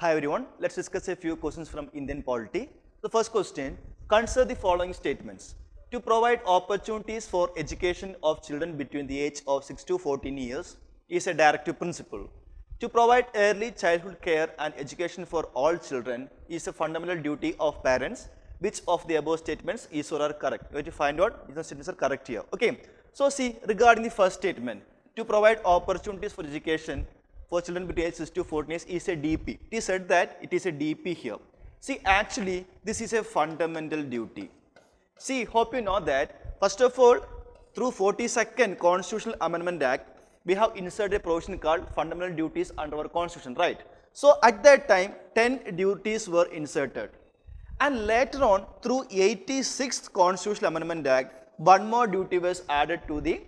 Hi everyone, let's discuss a few questions from Indian polity. The first question, consider the following statements. To provide opportunities for education of children between the age of 6 to 14 years is a directive principle. To provide early childhood care and education for all children is a fundamental duty of parents. Which of the above statements is or are correct? We have to find out if the statements are correct here. Okay. So see, regarding the first statement, to provide opportunities for education for children between age 6 to 14 years is a DP. It is said that it is a DP here. See, actually, this is a fundamental duty. See, hope you know that, first of all, through 42nd Constitutional Amendment Act, we have inserted a provision called fundamental duties under our constitution, right? So, at that time, 10 duties were inserted. And later on, through 86th Constitutional Amendment Act, one more duty was added to the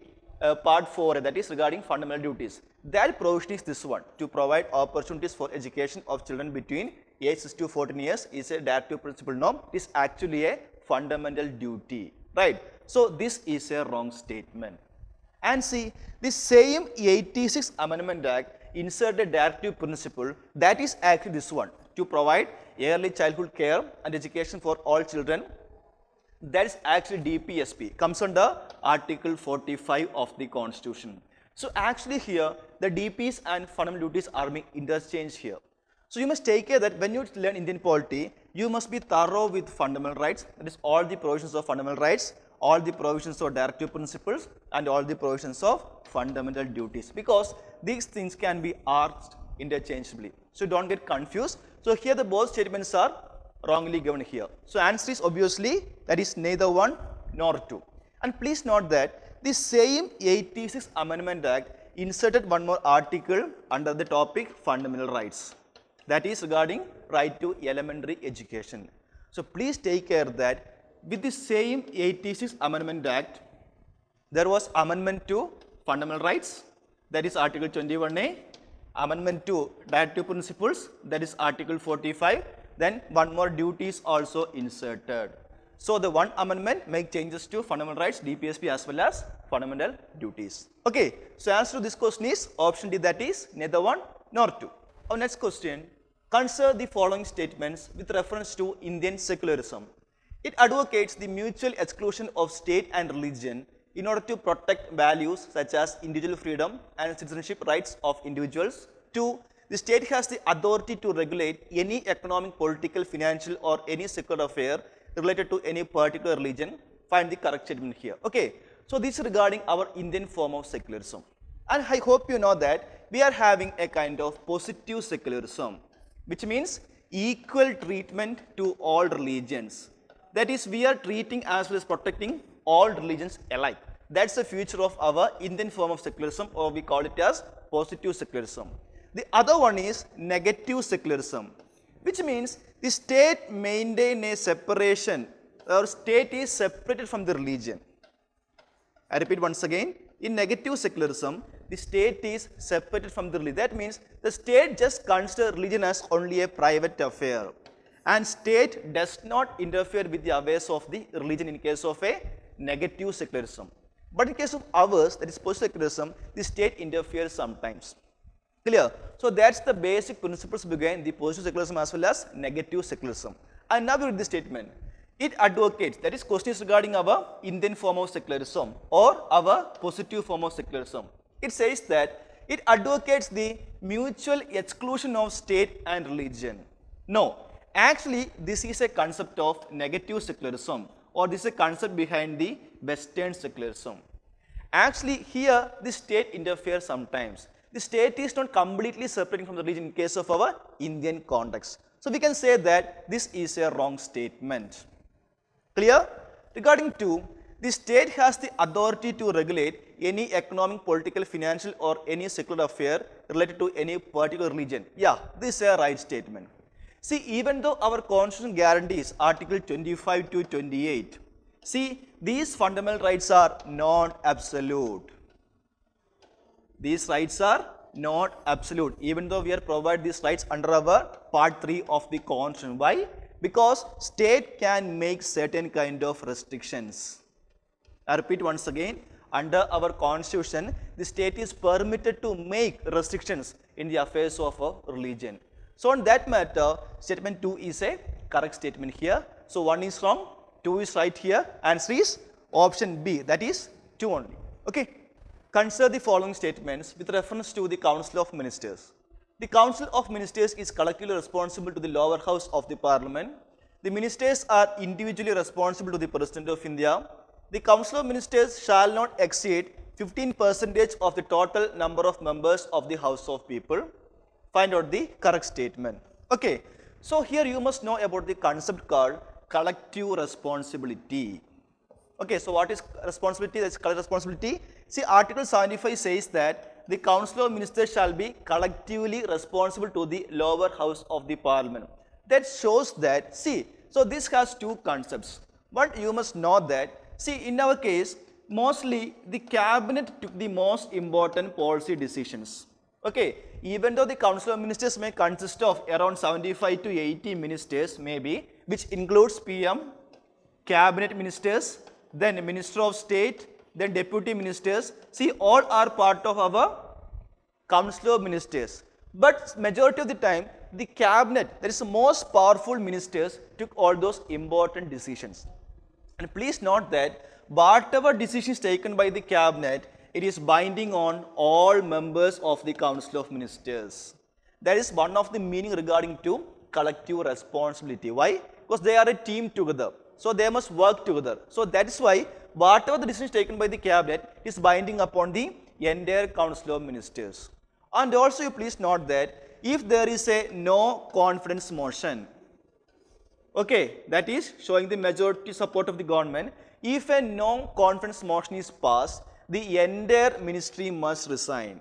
part 4, that is regarding fundamental duties. That provision is this one, to provide opportunities for education of children between age 6 to 14 years is a directive principle norm. It is actually a fundamental duty, right? So, this is a wrong statement. And see, the same 86th Amendment Act inserted a directive principle that is actually this one, to provide early childhood care and education for all children. That is actually DPSP, comes under Article 45 of the Constitution. So actually here, the DPs and fundamental duties are being interchanged here. So you must take care that when you learn Indian polity, you must be thorough with fundamental rights, that is all the provisions of fundamental rights, all the provisions of directive principles, and all the provisions of fundamental duties, because these things can be asked interchangeably. So don't get confused. So here the both statements are wrongly given here. So answer is obviously that is neither one nor two. And please note that the same 86th Amendment Act inserted one more article under the topic fundamental rights. That is regarding right to elementary education. So please take care that with the same 86th Amendment Act, there was amendment to fundamental rights, that is Article 21A, amendment to directive principles, that is Article 45, then one more duty is also inserted. So the one amendment make changes to fundamental rights, DPSP, as well as fundamental duties. Okay, so answer to this question is option D, that is neither one nor two. Our next question, consider the following statements with reference to Indian secularism. It advocates the mutual exclusion of state and religion in order to protect values such as individual freedom and citizenship rights of individuals. 2. The state has the authority to regulate any economic, political, financial or any secular affair related to any particular religion. Find the correct statement here. Okay, so this is regarding our Indian form of secularism. And I hope you know that we are having a kind of positive secularism, which means equal treatment to all religions. That is, we are treating as well as protecting all religions alike. That's the future of our Indian form of secularism, or we call it as positive secularism. The other one is negative secularism, which means the state maintain a separation, or state is separated from the religion. I repeat once again, in negative secularism, the state is separated from the religion. That means the state just considers religion as only a private affair, and state does not interfere with the affairs of the religion in case of a negative secularism. But in case of ours, that is positive secularism, the state interferes sometimes. Clear? So that's the basic principles behind the positive secularism as well as negative secularism. And now we read the statement. It advocates, that is question is regarding our Indian form of secularism or our positive form of secularism. It says that it advocates the mutual exclusion of state and religion. No, actually this is a concept of negative secularism, or this is a concept behind the Western secularism. Actually here the state interferes sometimes. The state is not completely separating from the religion in case of our Indian context. So we can say that this is a wrong statement. Clear? Regarding 2, the state has the authority to regulate any economic, political, financial or any secular affair related to any particular religion. Yeah, this is a right statement. See, even though our constitution guarantees Article 25 to 28, see, these fundamental rights are not absolute. These rights are not absolute, even though we are provided these rights under our part 3 of the constitution. Why? Because state can make certain kind of restrictions. I repeat once again, under our constitution, the state is permitted to make restrictions in the affairs of a religion. So on that matter, statement 2 is a correct statement here. So 1 is wrong, 2 is right here. Answer is option B, that is 2 only. Okay. Consider the following statements with reference to the Council of Ministers. The Council of Ministers is collectively responsible to the lower house of the Parliament. The ministers are individually responsible to the President of India. The Council of Ministers shall not exceed 15% of the total number of members of the House of People. Find out the correct statement. Okay, so here you must know about the concept called collective responsibility. Okay, so what is responsibility? That's collective responsibility. See, Article 75 says that the Council of Ministers shall be collectively responsible to the lower house of the Parliament. That shows that, see, so this has two concepts. But you must know that, see, in our case, mostly the cabinet took the most important policy decisions. Okay, even though the Council of Ministers may consist of around 75 to 80 ministers, maybe, which includes PM, cabinet ministers, then Minister of State, then deputy ministers. See, all are part of our Council of Ministers. But majority of the time, the cabinet, that is the most powerful ministers, took all those important decisions. And please note that whatever decisions taken by the cabinet, it is binding on all members of the Council of Ministers. That is one of the meaning regarding to collective responsibility. Why? Because they are a team together. So they must work together. So that is why whatever the decisions taken by the cabinet is binding upon the entire Council of Ministers. And also you please note that if there is a no confidence motion, okay, that is showing the majority support of the government, if a no confidence motion is passed, the entire ministry must resign.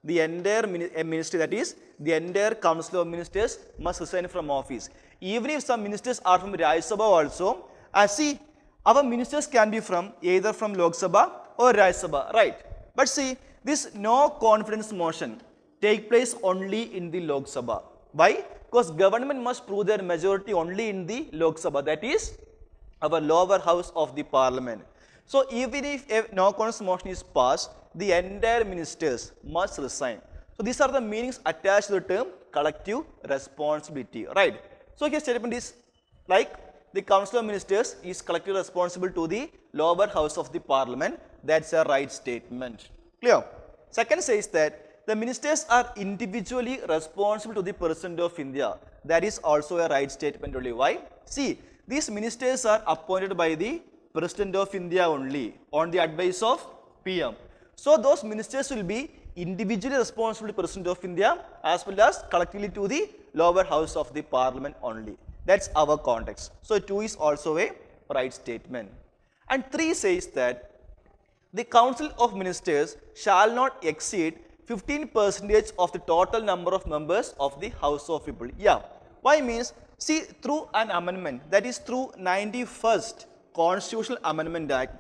The entire ministry, that is the entire Council of Ministers, must resign from office. Even if some ministers are from Rajya Sabha also, see, our ministers can be from either from Lok Sabha or Rajya Sabha, right? But see, this no confidence motion take place only in the Lok Sabha. Why? Because government must prove their majority only in the Lok Sabha, that is our lower house of the Parliament. So even if a no confidence motion is passed, the entire ministers must resign. So these are the meanings attached to the term collective responsibility, right? So here statement is like the Council of Ministers is collectively responsible to the lower house of the Parliament. That's a right statement. Clear? Second says that the ministers are individually responsible to the President of India. That is also a right statement only. Why? See, these ministers are appointed by the President of India only on the advice of PM. So those ministers will be individually responsible to the President of India as well as collectively to the lower house of the Parliament only. That's our context. So 2 is also a right statement. And 3 says that the Council of Ministers shall not exceed 15% of the total number of members of the House of People. Yeah. Why means, see, through an amendment, that is through 91st Constitutional Amendment Act,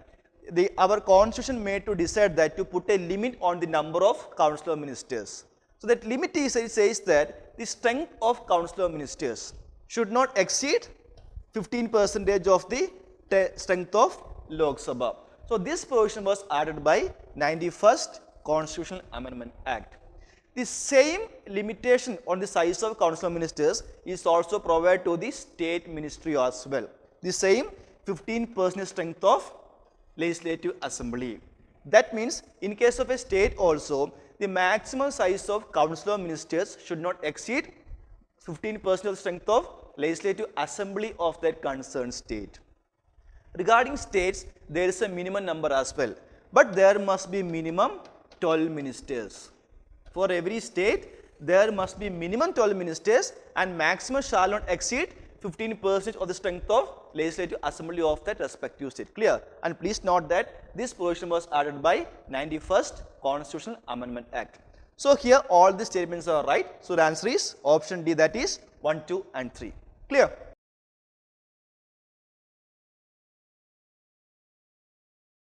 our constitution made to decide that to put a limit on the number of Council of Ministers. So that limit is, it says that the strength of Council of Ministers should not exceed 15% of the strength of Lok Sabha. So this provision was added by 91st Constitutional Amendment Act. The same limitation on the size of Council of Ministers is also provided to the State Ministry as well. The same 15% strength of Legislative Assembly. That means in case of a state also, the maximum size of Council of Ministers should not exceed 15% of the strength of Legislative Assembly of that concerned state. Regarding states, there is a minimum number as well, but there must be minimum 12 ministers. For every state, there must be minimum 12 ministers and maximum shall not exceed 15% of the strength of Legislative Assembly of that respective state. Clear? And please note that this provision was added by 91st Constitutional Amendment Act. So here all the statements are right. So the answer is option D, that is 1, 2 and 3. Clear?